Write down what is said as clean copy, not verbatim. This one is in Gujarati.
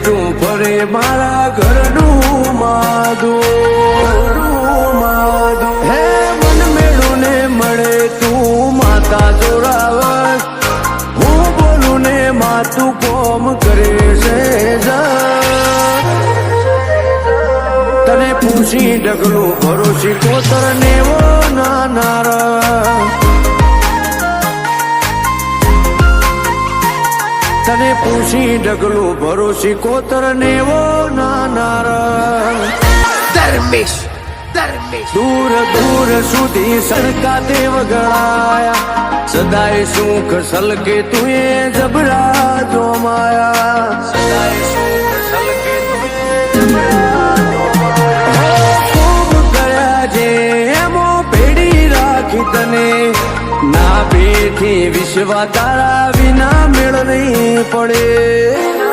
તું ફરે મારા ઘરનું માધું હે મન મેળું ને મળે તું માતા જોરાવર હું બોલું ને માતું કોમ કરે છે તને પૂછી ડગલું ભરોસી કોતર નેવો નાનારા તને પૂછી ડગલું ભરોસી કોતર નેવો નાનારા દૂર દૂર સુધી સડકાતે વગડાયા સદાય સુખ સલકે તું એ જબરા જોમાયા સદાય સુખ સલકે તું ખૂબ કર્યા જે એમો પેડી રાખી તને ના બેથી વિશ્વા તારા વિના મેળ નહીં પડે